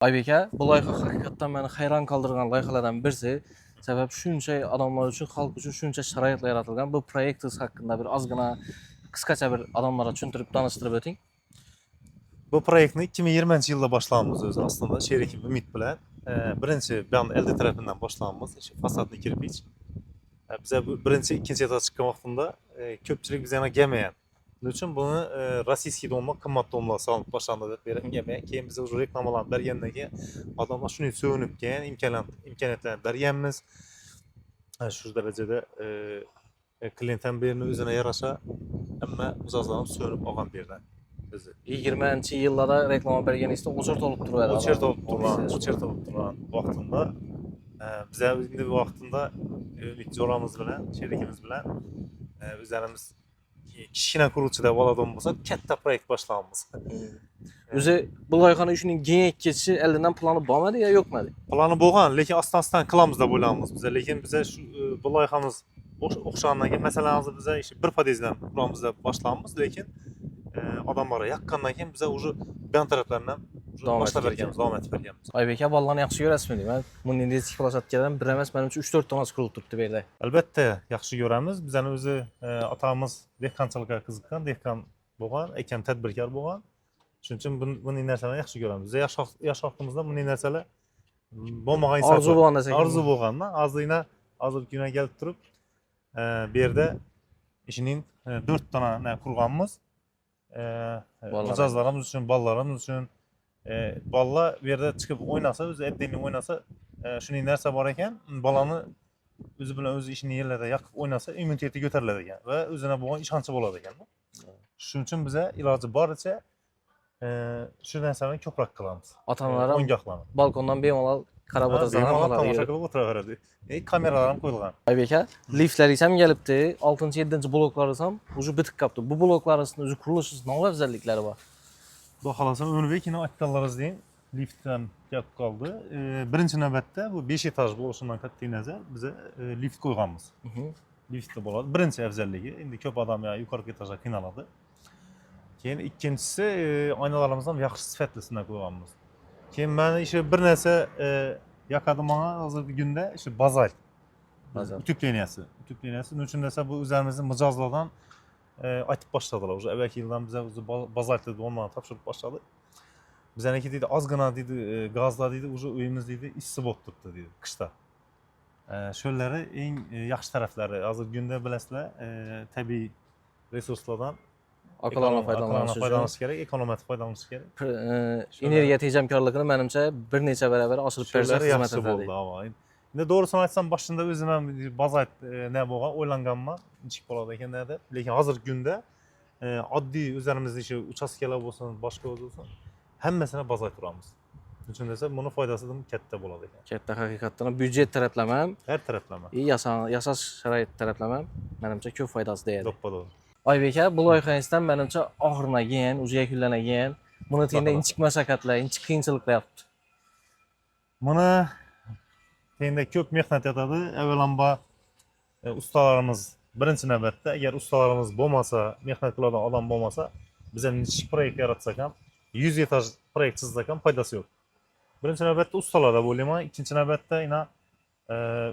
Aybek aka, bu loyiha haqiqatdan meni hayron qoldirgan loyihalardan birisi. Sabab shuncha odamlar uchun, xalq uchun shuncha sharoitlar yaratilgan. Bu proyektingiz haqida bir ozgina qisqacha bir odamlarga tushuntirib, tanishtirib o'ting. Bu proyektni 2020-yilda boshlanamiz o'zi aslında sheriki umid bilan. Birinchi ben elde tarafından boshlanamiz. Fasadni kirpich. Bize birinchi, ikkinchi etaj chiqqan vaqtida ko'pchilik biz yana gelmeyen. Bunun için bunu rossiyskiy domlar, qimmat domlar salınıp başlandı deb berib gelmeyen. Keyin biz уже reklamalarni bergandan keyin odamlar shuni so'nib keyin imkoniyatlarni berganmiz. Şu derecede klientdan birini o'zine yarasha hamma mijozlarni so'nib olgan bir yerdan. 20-yillarda reklama berganingizda o'chirta olib turadi. O'chirta olib turgan vaqtida biz endi bu vaqtida umid jo'ramiz bilan, sherikimiz bilan o'zlarimiz kichkina quruvchi deb oladigan bo'lsak, katta proyekt boshlaymiz. O'zi bu loyihaning ishining kengayib ketishi eldan plani bormadi yo yo'qmidi? Plani bo'lgan, lekin astan qilamiz deb o'ylaymiz biz. Lekin biz shu bu loyihamiz o'xshagandan keyin, masalan, hozir biz bir podyezddan quramiz deb boshlaymiz, lekin odamlarga yaqqandan keyin biz уже ben taraflardan davom etib berganmiz. Aybek aka, bolalarni yaxshi ko'rasizmi deyman. Bunday nechta plashadkadan bir emas, menimcha 3-4 tanasi qurilib turibdi bu yerda. Albatta yaxshi ko'ramiz. Bizning o'zi otamiz dehqonchilikka qiziqqan, dehqon bo'lgan, ekan tadbirkor bo'lgan. Shuning uchun bunday narsalarni yaxshi ko'ramiz. Biz yosh vaqtimizda bunday narsalar bo'lmagan inson. Orzu bo'lgan narsa. Orzu bo'lganda, hozir kunga kelib turib, bu yerda ishining 4 tane qurganmiz. Mijozlarimiz uchun, bolalarimiz uchun bolalar bu yerda chiqib o'ynasa, o'zi ertaga o'ynasa, shunday narsa bor ekan, bolani o'zi bilan o'zi ishini yerlarda yoqib o'ynasa, immuniteti ko'tariladi ekan va o'zina bo'lgan ishonchi bo'ladi ekan. Shuning uchun biz iloji boricha shu narsani ko'proq qilamiz. Ota-onalar o'ngaqlami. Balkondan bemalol qarab o'tirsa ham bo'ladi. Tomosha qilib o'tiraveradi. Kameralar ham qo'yilgan. Aybek aka, liftlaringiz ham kelibdi. 6-7 bloklaringiz ham уже bitib qolibdi. Bu bloklaringizning o'zi qurilishining nima afzalliklari bor? Bu xalosan o'nbekini aytganlaringiz deyin. Liftdan kelib qoldi. Birinchi navbatda bu 5 etaj bo'lishidan qat'iy nazar biz lift qo'yganmiz. Liftda bo'ladi. Birinchi afzalligi, endi ko'p odam yuqorgi etajga qiynaladi. Keyin ikkinchisi oynalarimiz ham yaxshi sifatlisini qo'yganmiz. Keyin meni ishi bir narsa yoqadi menga hozirgi kunda shu bazalt. Utupleniyasi. Nima uchun desa bu o'zimizning mijozlardan aytib boshladilar. Уже avvalgi yildan biz o'zi bazalt deb onlarga topshirib boshladik. Bizaniki deydi ozgina deydi gazlar deydi уже uyimiz deydi issiq bo'lib turibdi deydi qishda. Sho'llari eng yaxshi taraflari hozirgi kunda bilasizlar tabiiy resurslardan Aqlli foydalanish kerak, ekonomik foydalanish kerak. Energiya tejamkorligini menimcha bir necha barobar oshirib bersa xizmat yaxshi bo'ldi. Endi to'g'risini aytsam, boshida o'zim ham bazalt ne bo'lgan o'ylanganman, nechik bo'ladi ekan deb. Lekin hozirgi kunda oddiy o'zlarimizning shu uchastkalar bo'lsin, boshqa bo'lsin, hammasini bazalt quramiz. Uchun desa, buni foydasi ham katta bo'ladi ekan. Katta haqiqatdan byudjet taraflama ham, har taraflama. Yashash sharoit taraflama ham menimcha ko'p foydasi deydi. To'ppa-to'g'ri. Aybek aka, bu loyihangizdan menimcha oxirlagan, o'zi yakunlanagan, buni tenda inchik mashaqqatlar, inchik qiyinchiliklar yotibdi. Buni tenda ko'p mehnat yotadi. Avvalambor ustalarimiz birinchi navbatda, agar ustalarimiz bo'lmasa, mehnat qiladigan odam bo'lmasa, biz ham kichik proyekt yaratsak ham 100 etaj proyekt chizsak ham foydasi yo'q. Birinchi navbatda ustalarda bo'layman, ikkinchi navbatda yana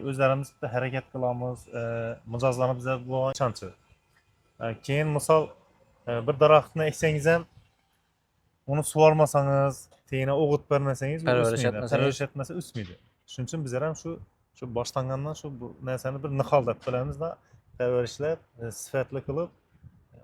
o'zlarimiz bitta harakat qilamiz, mijozlarimiz bizga bo'lgan ishonchi. Keyin misol bir daraxtni eksangiz ham uni sug'ormasangiz, tena o'g'it bermasangiz, parvarish etmasa o'smaydi. Shuning uchun bizlar ham shu boshlangandan shu narsani bir nihol-dab bilamizda, parvarishlab, sifatli qilib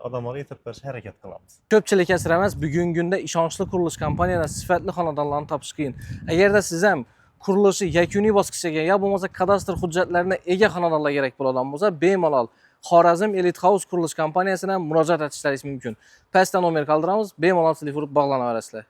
odamlarga yetib berishga harakat qilamiz. Ko'pchilik asir emas, bugungi kunda ishonchli qurilish kompaniyalari sifatli xonadonlarni topish qiyin. Agarda siz ham qurilishi yakuniy bosqichga yo bo'lmasa kadastr hujjatlarini ega xonadonlar kerak bo'ladigan bo'lsa, bemalol Xorazm Elite House qurilish kompaniyasidan murojaat etishlaringiz mumkin. Pastda nomer qoldiramiz, bemalol telefon urib bog'lanaverasizlar.